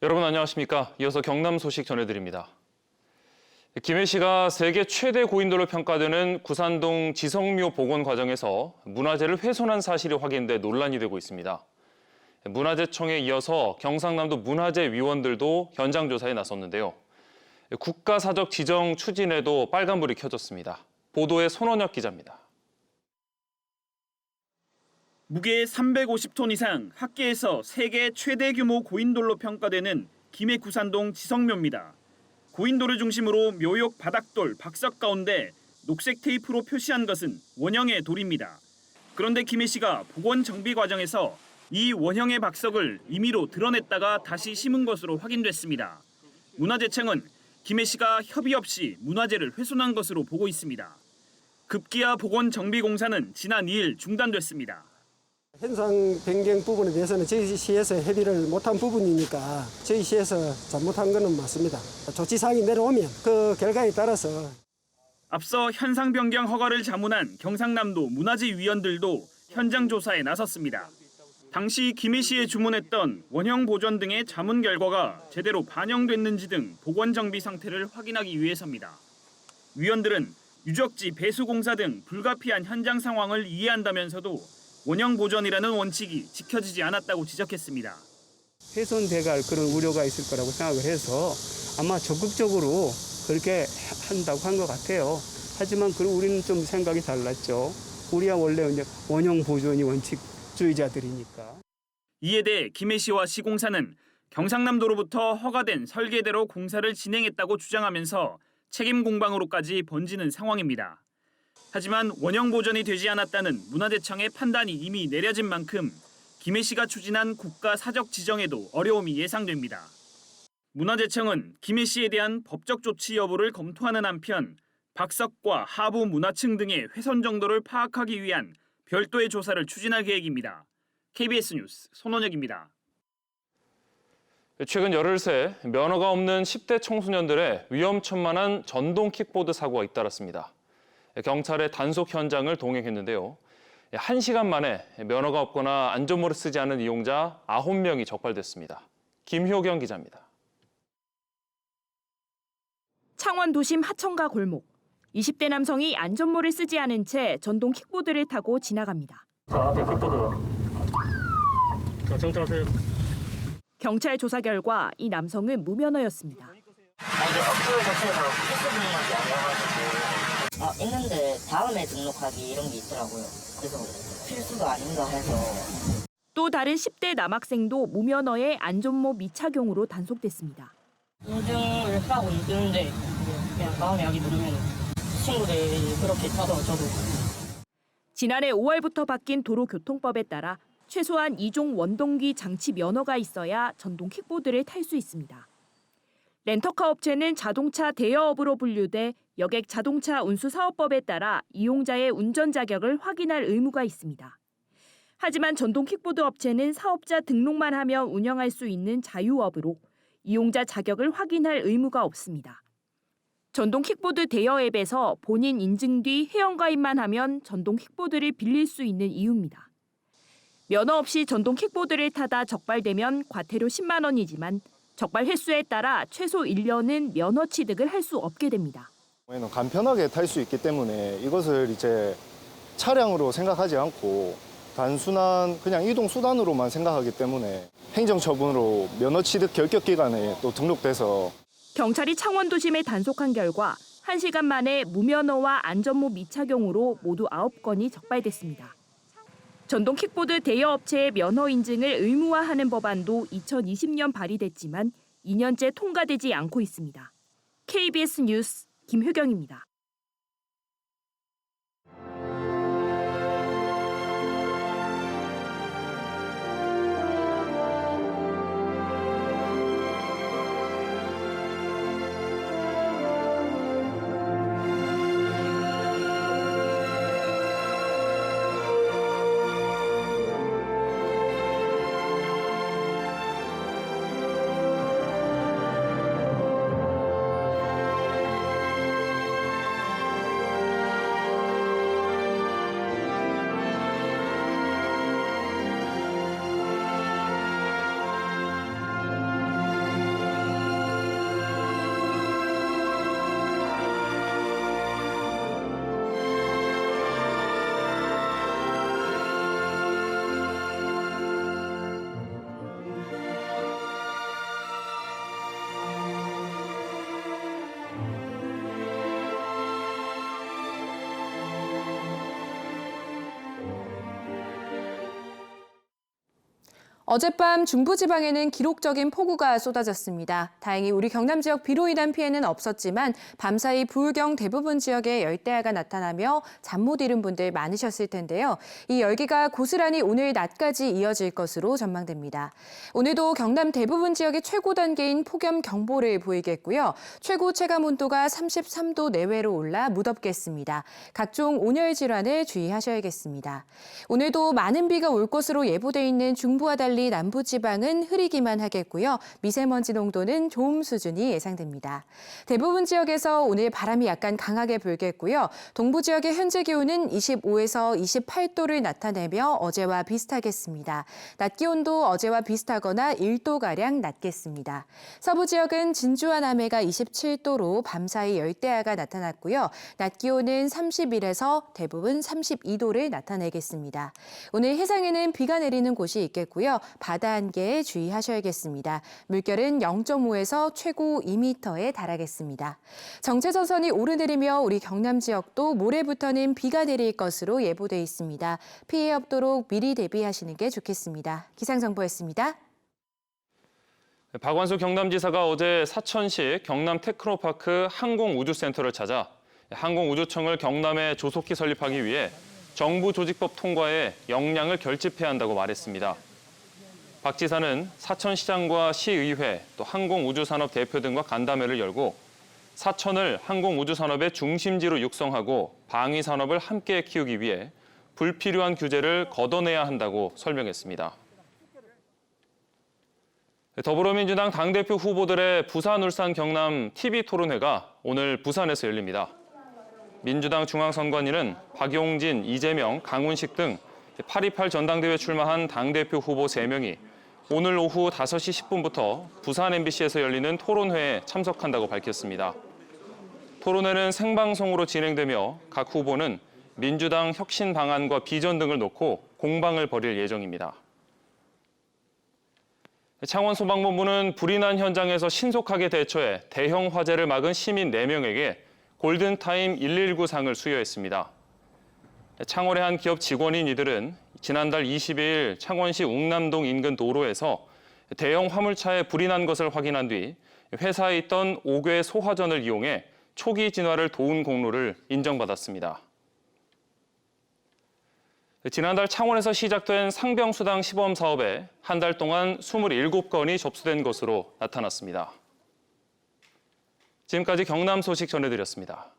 여러분 안녕하십니까? 이어서 경남 소식 전해드립니다. 김해 씨가 세계 최대 고인돌로 평가되는 구산동 지성묘 복원 과정에서 문화재를 훼손한 사실이 확인돼 논란이 되고 있습니다. 문화재청에 이어서 경상남도 문화재위원들도 현장 조사에 나섰는데요. 국가사적 지정 추진에도 빨간불이 켜졌습니다. 보도에 손원혁 기자입니다. 무게 350톤 이상 학계에서 세계 최대 규모 고인돌로 평가되는 김해 구산동 지성묘입니다. 고인돌을 중심으로 묘역 바닥돌, 박석 가운데 녹색 테이프로 표시한 것은 원형의 돌입니다. 그런데 김해 씨가 복원 정비 과정에서 이 원형의 박석을 임의로 드러냈다가 다시 심은 것으로 확인됐습니다. 문화재청은 김해 씨가 협의 없이 문화재를 훼손한 것으로 보고 있습니다. 급기야 복원 정비 공사는 지난 2일 중단됐습니다. 현상 변경 부분에 대해서는 저희 시에서 협의를 못한 부분이니까 저희 시에서 잘못한 것은 맞습니다. 조치사항이 내려오면 그 결과에 따라서. 앞서 현상 변경 허가를 자문한 경상남도 문화재위원들도 현장 조사에 나섰습니다. 당시 김해 시에 주문했던 원형 보존 등의 자문 결과가 제대로 반영됐는지 등 복원 정비 상태를 확인하기 위해서입니다. 위원들은 유적지 배수 공사 등 불가피한 현장 상황을 이해한다면서도 원형 보존이라는 원칙이 지켜지지 않았다고 지적했습니다. 훼손돼갈 그런 우려가 있을 거라고 생각을 해서 아마 적극적으로 그렇게 한다고 한 것 같아요. 하지만 우리는 좀 생각이 달랐죠. 우리야 원래 이제 원형 보존이 원칙주의자들이니까. 이에 대해 김해 시와 시공사는 경상남도로부터 허가된 설계대로 공사를 진행했다고 주장하면서 책임 공방으로까지 번지는 상황입니다. 하지만 원형 보존이 되지 않았다는 문화재청의 판단이 이미 내려진 만큼 김해 씨가 추진한 국가 사적 지정에도 어려움이 예상됩니다. 문화재청은 김해 씨에 대한 법적 조치 여부를 검토하는 한편 박석과 하부 문화층 등의 훼손 정도를 파악하기 위한 별도의 조사를 추진할 계획입니다. KBS 뉴스 손원혁입니다. 최근 열흘 새 면허가 없는 10대 청소년들의 위험천만한 전동 킥보드 사고가 잇따랐습니다. 경찰의 단속 현장을 동행했는데요. 1시간 만에 면허가 없거나 안전모를 쓰지 않은 이용자 9명이 적발됐습니다. 김효경 기자입니다. 창원 도심 하천가 골목. 20대 남성이 안전모를 쓰지 않은 채 전동 킥보드를 타고 지나갑니다. 앞에 킥보드. 자, 정차하세요. 경찰 조사 결과 이 남성은 무면허였습니다. 이제 업소에 자체에서 필수 등록이 있는데 다음에 등록하기 이런 게 있더라고요. 그래서 필수가 아닌가 해서. 또 다른 10대 남학생도 무면허의 안전모 미착용으로 단속됐습니다. 인증을 하고 있는데 그냥 다음에 하기 누르면 친구들이 그렇게 타서 저도. 지난해 5월부터 바뀐 도로교통법에 따라 최소한 2종 원동기 장치 면허가 있어야 전동 킥보드를 탈 수 있습니다. 렌터카 업체는 자동차 대여업으로 분류돼 여객 자동차 운수사업법에 따라 이용자의 운전 자격을 확인할 의무가 있습니다. 하지만 전동 킥보드 업체는 사업자 등록만 하면 운영할 수 있는 자유업으로 이용자 자격을 확인할 의무가 없습니다. 전동 킥보드 대여 앱에서 본인 인증 뒤 회원가입만 하면 전동 킥보드를 빌릴 수 있는 이유입니다. 면허 없이 전동 킥보드를 타다 적발되면 과태료 10만 원이지만 적발 횟수에 따라 최소 1년은 면허 취득을 할 수 없게 됩니다. 간편하게 탈 수 있기 때문에 이것을 이제 차량으로 생각하지 않고 단순한 그냥 이동 수단으로만 생각하기 때문에 행정처분으로 면허 취득 결격 기간에 또 등록돼서. 경찰이 창원도심에 단속한 결과 1시간 만에 무면허와 안전모 미착용으로 모두 9건이 적발됐습니다. 전동 킥보드 대여업체의 면허 인증을 의무화하는 법안도 2020년 발의됐지만 2년째 통과되지 않고 있습니다. KBS 뉴스 김효경입니다. 어젯밤 중부지방에는 기록적인 폭우가 쏟아졌습니다. 다행히 우리 경남 지역 비로 인한 피해는 없었지만 밤사이 부울경 대부분 지역에 열대야가 나타나며 잠 못 이룬 분들 많으셨을 텐데요. 이 열기가 고스란히 오늘 낮까지 이어질 것으로 전망됩니다. 오늘도 경남 대부분 지역의 최고 단계인 폭염경보를 보이겠고요. 최고 체감 온도가 33도 내외로 올라 무덥겠습니다. 각종 온열 질환에 주의하셔야겠습니다. 오늘도 많은 비가 올 것으로 예보돼 있는 중부와 달리 남부지방은 흐리기만 하겠고요. 미세먼지 농도는 좋음 수준이 예상됩니다. 대부분 지역에서 오늘 바람이 약간 강하게 불겠고요. 동부 지역의 현재 기온은 25에서 28도를 나타내며 어제와 비슷하겠습니다. 낮 기온도 어제와 비슷하거나 1도가량 낮겠습니다. 서부 지역은 진주와 남해가 27도로 밤사이 열대야가 나타났고요. 낮 기온은 31에서 대부분 32도를 나타내겠습니다. 오늘 해상에는 비가 내리는 곳이 있겠고요. 바다 안개에 주의하셔야겠습니다. 물결은 0.5에서 최고 2m에 달하겠습니다. 정체전선이 오르내리며 우리 경남 지역도 모레부터는 비가 내릴 것으로 예보돼 있습니다. 피해 없도록 미리 대비하시는 게 좋겠습니다. 기상정보였습니다. 박완수 경남지사가 어제 사천시 경남 테크노파크 항공우주센터를 찾아 항공우주청을 경남에 조속히 설립하기 위해 정부 조직법 통과에 역량을 결집해야 한다고 말했습니다. 박 지사는 사천시장과 시의회, 또 항공우주산업 대표 등과 간담회를 열고 사천을 항공우주산업의 중심지로 육성하고 방위산업을 함께 키우기 위해 불필요한 규제를 걷어내야 한다고 설명했습니다. 더불어민주당 당대표 후보들의 부산, 울산, 경남 TV토론회가 오늘 부산에서 열립니다. 민주당 중앙선관위는 박용진, 이재명, 강훈식 등 8.28 전당대회에 출마한 당대표 후보 3명이 오늘 오후 5시 10분부터 부산 MBC에서 열리는 토론회에 참석한다고 밝혔습니다. 토론회는 생방송으로 진행되며 각 후보는 민주당 혁신 방안과 비전 등을 놓고 공방을 벌일 예정입니다. 창원소방본부는 불이 난 현장에서 신속하게 대처해 대형 화재를 막은 시민 4명에게 골든타임 119상을 수여했습니다. 창원의 한 기업 직원인 이들은 지난달 22일 창원시 웅남동 인근 도로에서 대형 화물차에 불이 난 것을 확인한 뒤 회사에 있던 5개 소화전을 이용해 초기 진화를 도운 공로를 인정받았습니다. 지난달 창원에서 시작된 상병수당 시범 사업에 한 달 동안 27건이 접수된 것으로 나타났습니다. 지금까지 경남 소식 전해드렸습니다.